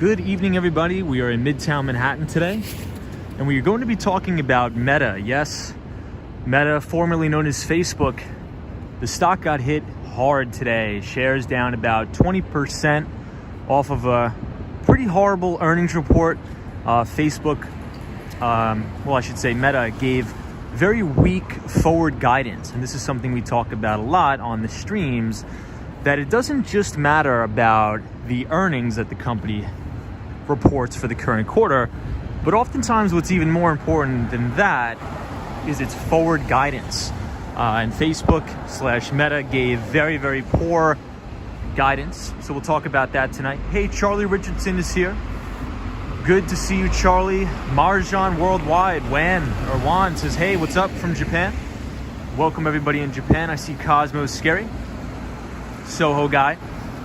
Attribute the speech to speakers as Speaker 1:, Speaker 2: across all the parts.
Speaker 1: Good evening, everybody. We are in Midtown Manhattan today, and we are going to be talking about Meta. Yes, Meta, formerly known as Facebook. The stock got hit hard today. Shares down about 20% off of a pretty horrible earnings report. Facebook, I should say Meta, gave very weak forward guidance. And this is something we talk about a lot on the streams, that it doesn't just matter about the earnings that the company reports for the current quarter, but oftentimes what's even more important than that is its forward guidance. And Facebook/Meta gave very, very poor guidance. So we'll talk about that tonight. Hey, Charlie Richardson is here. Good to see you, Charlie. Marjan Worldwide, Juan says, hey, what's up from Japan? Welcome everybody in Japan. I see Cosmos Scary. Soho Guy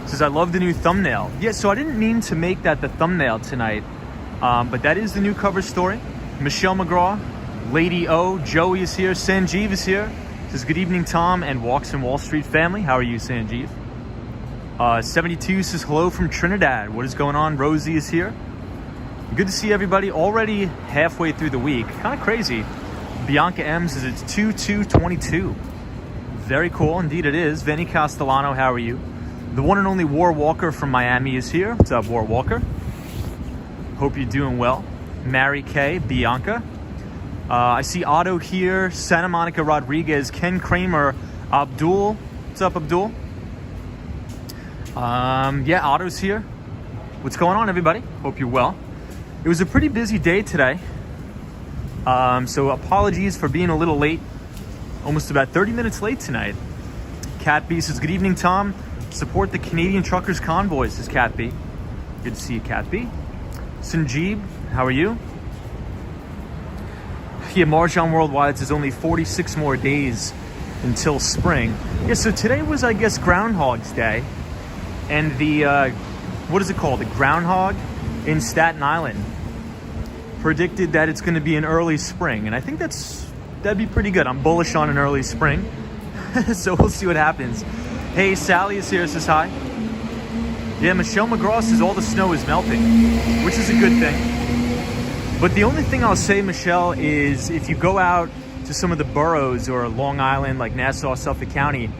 Speaker 1: says, I love the new thumbnail. Yeah, so I didn't mean to make that the thumbnail tonight, but that is the new cover story. Michelle McGraw, Lady O, Joey is here, Sanjeev is here. Says, good evening, Tom and Walks in Wall Street family. How are you, Sanjeev? 72 says, hello from Trinidad. What is going on? Rosie is here. Good to see everybody. Already halfway through the week. Kind of crazy. Bianca M says it's 2/2/22. Very cool. Indeed it is. Vinny Castellano, how are you? The one and only War Walker from Miami is here. What's up, War Walker? Hope you're doing well. Mary Kay, Bianca. I see Otto here. Santa Monica Rodriguez, Ken Kramer, Abdul. What's up, Abdul? Yeah, Otto's here. What's going on, everybody? Hope you're well. It was a pretty busy day today. So apologies for being a little late. Almost about 30 minutes late tonight. Cat B says, good evening, Tom. Support the Canadian Truckers Convoy, says Cat B. Good to see you, Cat B. Sanjeev, how are you? Yeah, Marjan Worldwide says only 46 more days until spring. Yeah, so today was, I guess, Groundhog's Day. And the, what is it called? The groundhog in Staten Island predicted that it's going to be an early spring. And I think that'd be pretty good. I'm bullish on an early spring. So we'll see what happens. Hey, Sally is here, says hi. Yeah, Michelle McGraw says all the snow is melting, which is a good thing. But the only thing I'll say, Michelle, is if you go out to some of the boroughs or Long Island, like Nassau, Suffolk County,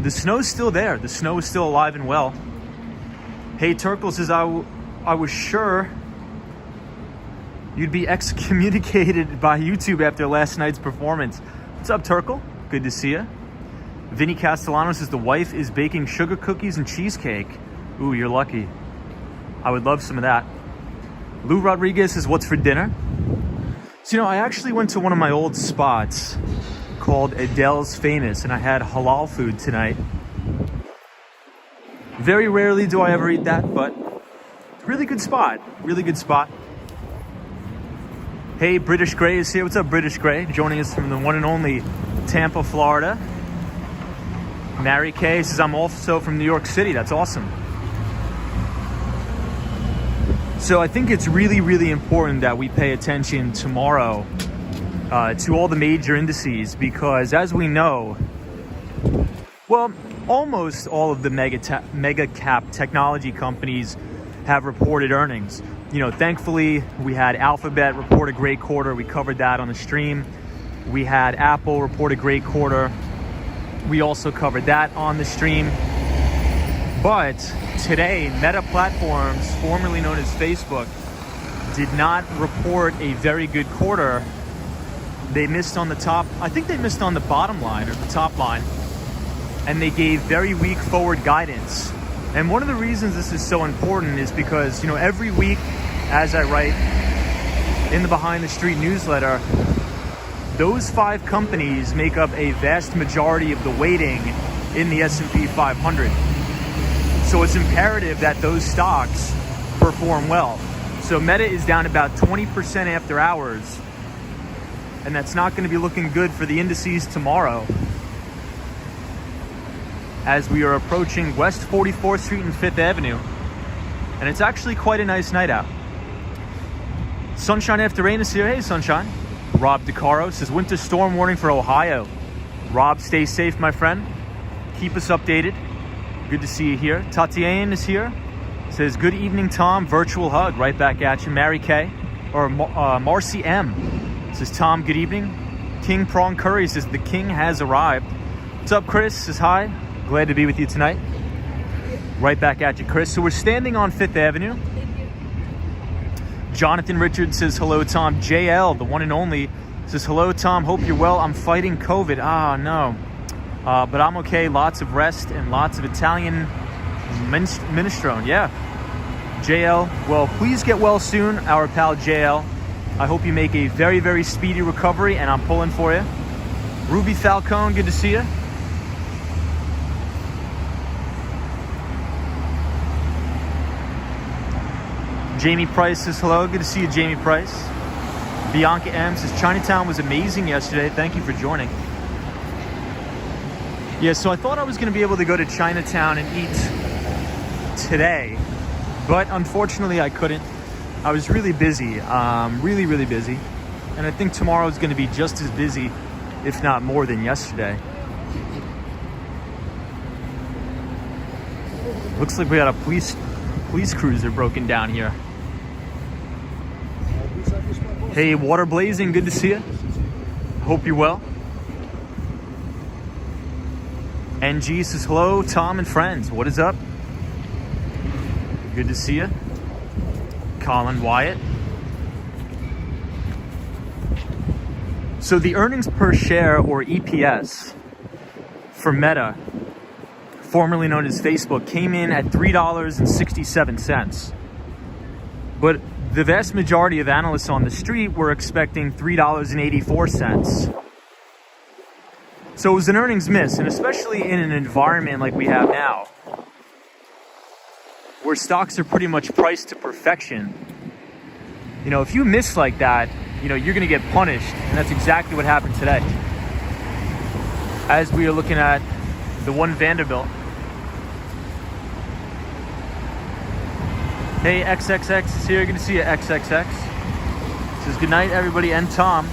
Speaker 1: the snow's still there. The snow is still alive and well. Hey, Turkle says, I was sure you'd be excommunicated by YouTube after last night's performance. What's up, Turkle? Good to see you. Vinny Castellano says the wife is baking sugar cookies and cheesecake. Ooh, you're lucky. I would love some of that. Lou Rodriguez says, what's for dinner? So, I actually went to one of my old spots called Adele's Famous, and I had halal food tonight. Very rarely do I ever eat that, but really good spot. Really good spot. Hey, British Gray is here. What's up, British Gray? Joining us from the one and only Tampa, Florida. Mary Kay says, I'm also from New York City. That's awesome. So I think it's really, really important that we pay attention tomorrow to all the major indices, because as we know, well, almost all of the mega cap technology companies have reported earnings. Thankfully, we had Alphabet report a great quarter. We covered that on the stream. We had Apple report a great quarter. We also covered that on the stream. But today, Meta Platforms, formerly known as Facebook, did not report a very good quarter. They missed on the top. I think they missed on the bottom line or the top line. And they gave very weak forward guidance. And one of the reasons this is so important is because, every week, as I write in the Behind the Street newsletter, those 5 companies make up a vast majority of the weighting in the S&P 500. So it's imperative that those stocks perform well. So Meta is down about 20% after hours, and that's not going to be looking good for the indices tomorrow, as we are approaching West 44th Street and 5th Avenue. And it's actually quite a nice night out. Sunshine After Rain is here. Hey, Sunshine. Rob DeCaro says, winter storm warning for Ohio. Rob, stay safe, my friend. Keep us updated. Good to see you here. Tatiana is here. Says, good evening, Tom. Virtual hug right back at you. Mary K. Or Marcy M. Says, Tom, good evening. King Prawn Curry says, the king has arrived. What's up, Chris? Says, hi. Glad to be with you tonight. Right back at you, Chris. So we're standing on 5th Avenue. Jonathan Richards says, hello, Tom. JL, the one and only, says, hello, Tom. Hope you're well. I'm fighting COVID. Ah, no. But I'm okay. Lots of rest and lots of Italian minestrone. Yeah. JL, well, please get well soon, our pal JL. I hope you make a very, very speedy recovery, and I'm pulling for you. Ruby Falcone, good to see you. Jamie Price says hello. Good to see you, Jamie Price. Bianca M says, Chinatown was amazing yesterday. Thank you for joining. Yeah, so I thought I was going to be able to go to Chinatown and eat today, but unfortunately I couldn't. I was really busy, really, really busy. And I think tomorrow is going to be just as busy, if not more than yesterday. Looks like we got a police cruiser broken down here. Hey, Water Blazing, good to see you. Hope you're well. NG says, hello, Tom and friends. What is up? Good to see you. Colin Wyatt. So the earnings per share, or EPS, for Meta, formerly known as Facebook, came in at $3.67. But the vast majority of analysts on the street were expecting $3.84. So it was an earnings miss, and especially in an environment like we have now, where stocks are pretty much priced to perfection. You know, if you miss like that, you know, you're going to get punished, and that's exactly what happened today. As we are looking at the One Vanderbilt. Hey, XXX is here. Good to see you, XXX. Says, good night, everybody, and Tom.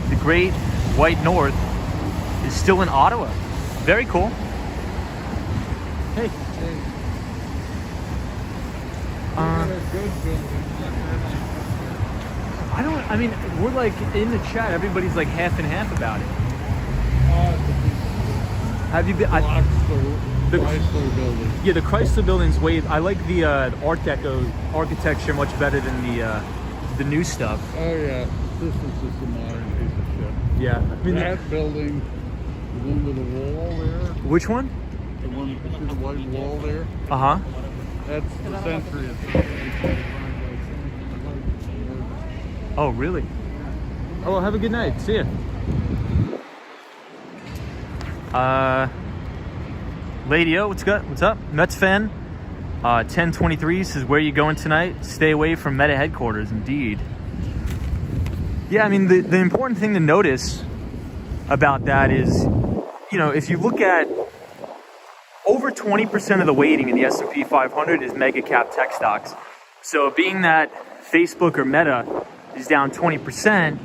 Speaker 1: The Great White North is still in Ottawa. Very cool. Hey. I mean, we're like in the chat, everybody's like half and half about it. Have you been? The Chrysler building. Yeah, the Chrysler building's way. I like the Art Deco architecture much better than the new stuff.
Speaker 2: Oh yeah, this is just a modern piece of shit.
Speaker 1: Yeah, I mean
Speaker 2: that building, the one with the wall there.
Speaker 1: Which one?
Speaker 2: The one with the white wall there.
Speaker 1: Uh huh.
Speaker 2: That's the Century.
Speaker 1: Oh really? Oh, well, have a good night. See ya. Lady O, what's good? What's up? Mets fan. 1023 says, where are you going tonight? Stay away from Meta headquarters. Indeed. Yeah, I mean, the important thing to notice about that is, you know, if you look at over 20% of the weighting in the S&P 500 is mega cap tech stocks. So being that Facebook or Meta is down 20%,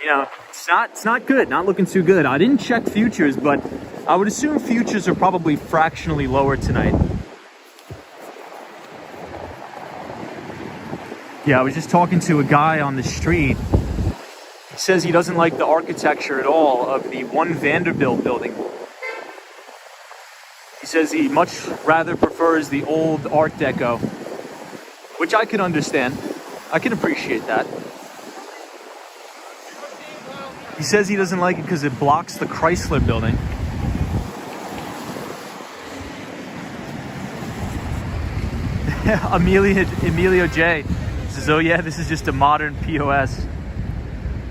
Speaker 1: you know, it's not good, not looking too good. I didn't check futures, but I would assume futures are probably fractionally lower tonight. Yeah, I was just talking to a guy on the street. He says he doesn't like the architecture at all of the One Vanderbilt building. He says he much rather prefers the old Art Deco, which I can understand. I can appreciate that. He says he doesn't like it because it blocks the Chrysler building. Emilio J says, oh yeah, this is just a modern POS.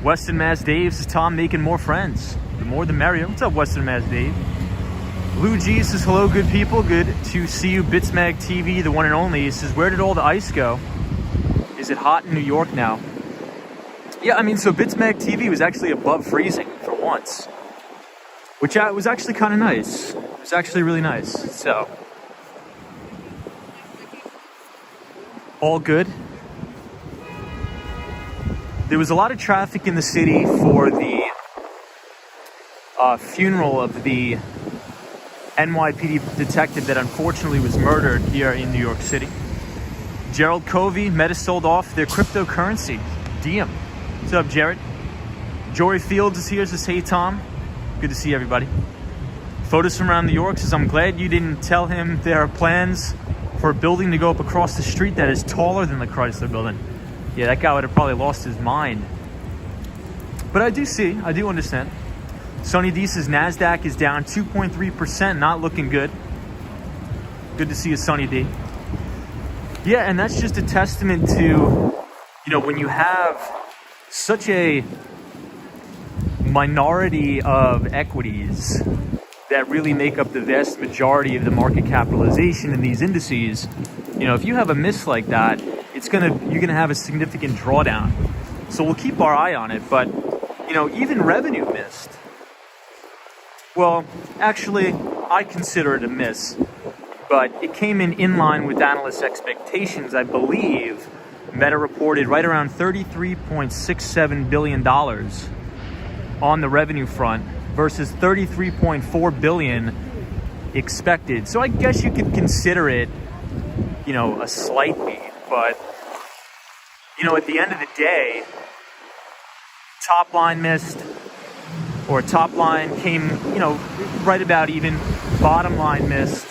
Speaker 1: Western Mass Dave says, Tom making more friends. The more the merrier. What's up, Western Mass Dave? Lou G says, hello, good people. Good to see you. Bitsmag TV, the one and only. He says, where did all the ice go? Is it hot in New York now? Yeah, I mean, so Bitsmag TV was actually above freezing for once, which was actually kind of nice. It was actually really nice. So, all good. There was a lot of traffic in the city for the funeral of the NYPD detective that unfortunately was murdered here in New York City. Gerald Covey, Meta sold off their cryptocurrency, Diem. What's up, Jared? Jory Fields is here, says, hey, Tom. Good to see everybody. Photos from around New York says, I'm glad you didn't tell him there are plans for a building to go up across the street that is taller than the Chrysler building. Yeah, that guy would have probably lost his mind. But I do understand. Sonny D says NASDAQ is down 2.3%, not looking good. Good to see you, Sonny D. Yeah, and that's just a testament to, you know, when you have such a minority of equities that really make up the vast majority of the market capitalization in these indices, you know, if you have a miss like that, you're gonna have a significant drawdown. So we'll keep our eye on it, but you know, even revenue missed. Well, actually, I consider it a miss, but it came in line with analysts' expectations. I believe Meta reported right around $33.67 billion on the revenue front versus $33.4 billion expected. So I guess you could consider it, you know, a slight beat, but you know, at the end of the day, top line missed, or top line came, you know, right about even, bottom line missed.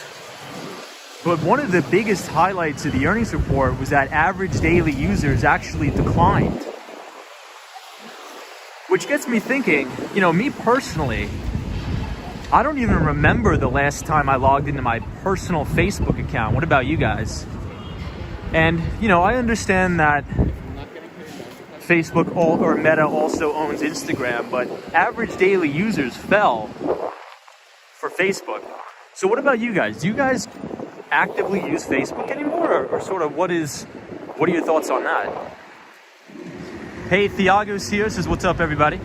Speaker 1: But one of the biggest highlights of the earnings report was that average daily users actually declined. Which gets me thinking, you know, me personally, I don't even remember the last time I logged into my personal Facebook account. What about you guys? And, you know, I understand that Facebook or Meta also owns Instagram, but average daily users fell for Facebook. So what about you guys? Do you guys actively use Facebook anymore, or sort of what are your thoughts on that? Hey, Thiago's here, says, what's up, everybody?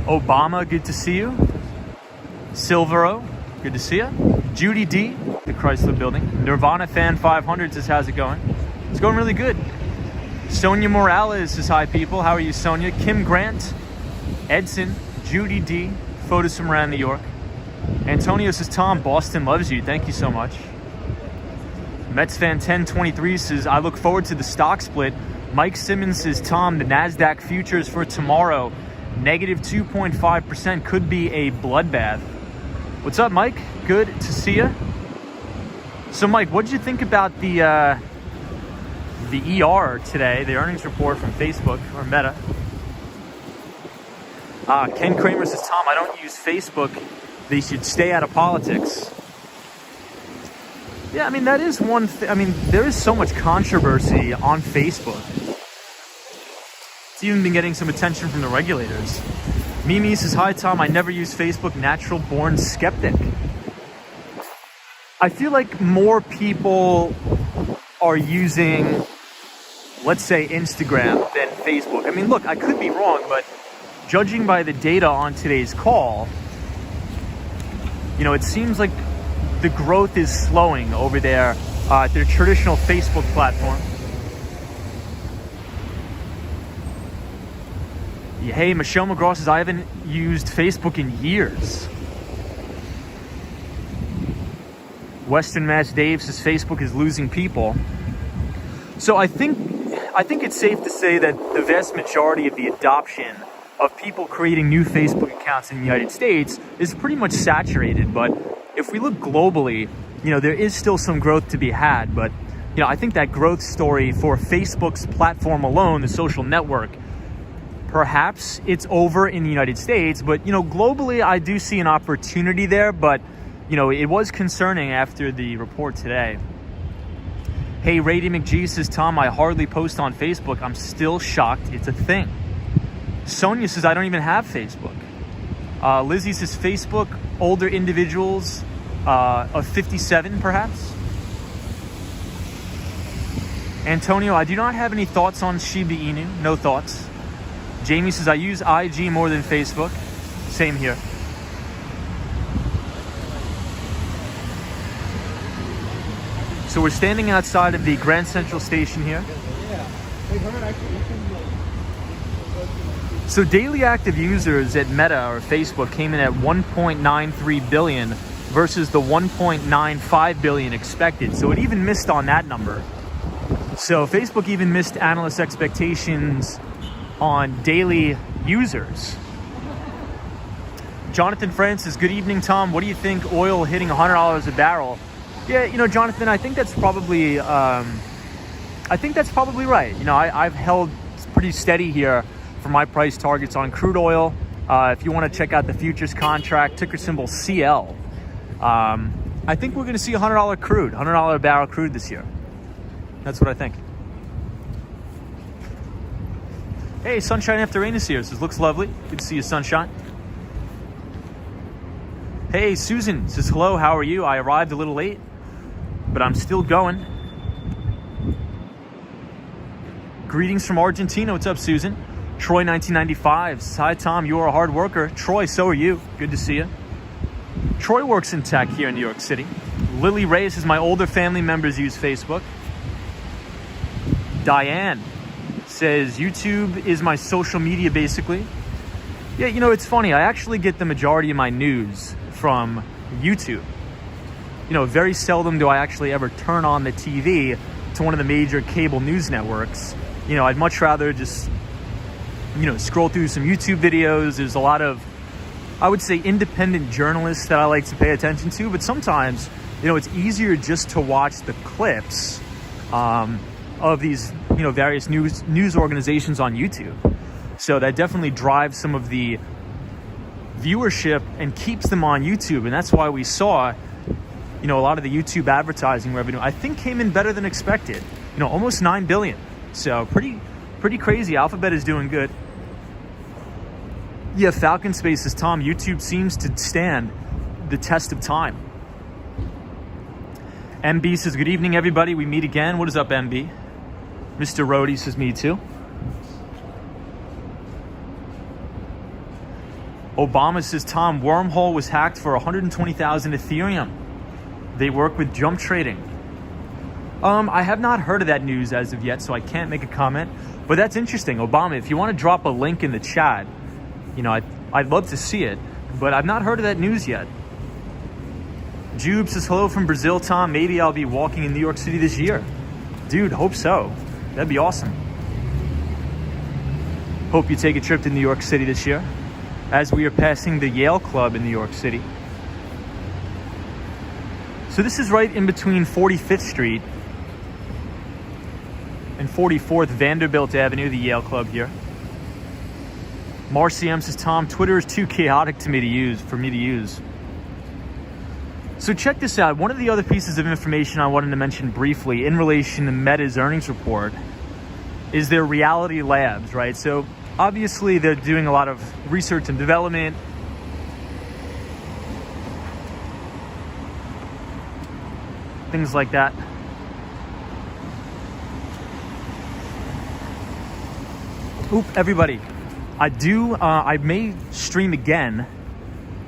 Speaker 1: Obama, good to see you. Silvero, good to see you. Judy D, the Chrysler Building. Nirvana Fan 500 says, how's it going? It's going really good. Sonia Morales says, hi, people. How are you, Sonia? Kim Grant, Edson, Judy D, photos from around New York. Antonio says, Tom, Boston loves you. Thank you so much. Mets fan 1023 says, I look forward to the stock split. Mike Simmons says, Tom, the NASDAQ futures for tomorrow, negative 2.5%, could be a bloodbath. What's up, Mike? Good to see you. So, Mike, what did you think about the ER today, the earnings report from Facebook or Meta? Ken Kramer says, Tom, I don't use Facebook. They should stay out of politics. Yeah, I mean, that is one thing. I mean, there is so much controversy on Facebook. It's even been getting some attention from the regulators. Mimi says, hi, Tom, I never use Facebook, natural born skeptic. I feel like more people are using, let's say, Instagram than Facebook. I mean, look, I could be wrong, but judging by the data on today's call, you know, it seems like the growth is slowing over there at their traditional Facebook platform. Hey, Michelle McGraw says, I haven't used Facebook in years. Western Mass Dave says, Facebook is losing people. So I think it's safe to say that the vast majority of the adoption of people creating new Facebook accounts in the United States is pretty much saturated. But if we look globally, you know, there is still some growth to be had. But, you know, I think that growth story for Facebook's platform alone, the social network, perhaps it's over in the United States. But, you know, globally, I do see an opportunity there. But, you know, it was concerning after the report today. Hey, Rady McGee says, Tom, I hardly post on Facebook. I'm still shocked it's a thing. Sonia says, I don't even have Facebook. Lizzie says, Facebook, older individuals of 57, perhaps. Antonio, I do not have any thoughts on Shiba Inu. No thoughts. Jamie says, I use IG more than Facebook. Same here. So we're standing outside of the Grand Central Station here. So daily active users at Meta or Facebook came in at 1.93 billion versus the 1.95 billion expected. So it even missed on that number. So Facebook even missed analyst expectations on daily users. Jonathan Francis, good evening, Tom. What do you think oil hitting $100 a barrel? Yeah, Jonathan, I think that's probably right. I've held pretty steady here for my price targets on crude oil. If you want to check out the futures contract, ticker symbol CL. I think we're going to see $100 crude, $100 a barrel crude this year. That's what I think. Hey, sunshine after rain is here. Says looks lovely. Good to see you, sunshine. Hey, Susan says hello. How are you? I arrived a little late, but I'm still going. Greetings from Argentina. What's up, Susan? Troy 1995 says, hi, Tom. You are a hard worker. Troy, so are you. Good to see you. Troy works in tech here in New York City. Lily Ray says, my older family members use Facebook. Diane says, YouTube is my social media, basically. Yeah, it's funny. I actually get the majority of my news from YouTube. Very seldom do I actually ever turn on the TV to one of the major cable news networks. I'd much rather just, scroll through some YouTube videos. There's a lot of, I would say, independent journalists that I like to pay attention to, but sometimes, it's easier just to watch the clips of these, various news organizations on YouTube. So that definitely drives some of the viewership and keeps them on YouTube. And that's why we saw, a lot of the YouTube advertising revenue, I think, came in better than expected. Almost 9 billion. So pretty crazy. Alphabet is doing good. Yeah, Falcon Space says, Tom, YouTube seems to stand the test of time. MB says, good evening, everybody. We meet again. What is up, MB? Mr. Rhodey says, me too. Obama says, Tom, Wormhole was hacked for 120,000 Ethereum. They work with jump trading. I have not heard of that news as of yet, so I can't make a comment. But that's interesting. Obama, if you want to drop a link in the chat, I'd love to see it. But I've not heard of that news yet. Jube says, hello from Brazil, Tom. Maybe I'll be walking in New York City this year. Dude, hope so. That'd be awesome. Hope you take a trip to New York City this year, as we are passing the Yale Club in New York City. So this is right in between 45th Street and 44th Vanderbilt Avenue, the Yale Club here. Marcy M says, Tom, Twitter is too chaotic for me to use. So check this out. One of the other pieces of information I wanted to mention briefly in relation to Meta's earnings report is their Reality Labs, right? So obviously they're doing a lot of research and development. Things like that. Oop, everybody. I may stream again,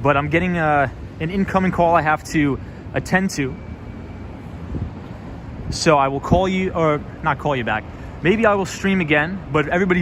Speaker 1: but I'm getting an incoming call I have to attend to. So I will call you, or not call you back. Maybe I will stream again, but everybody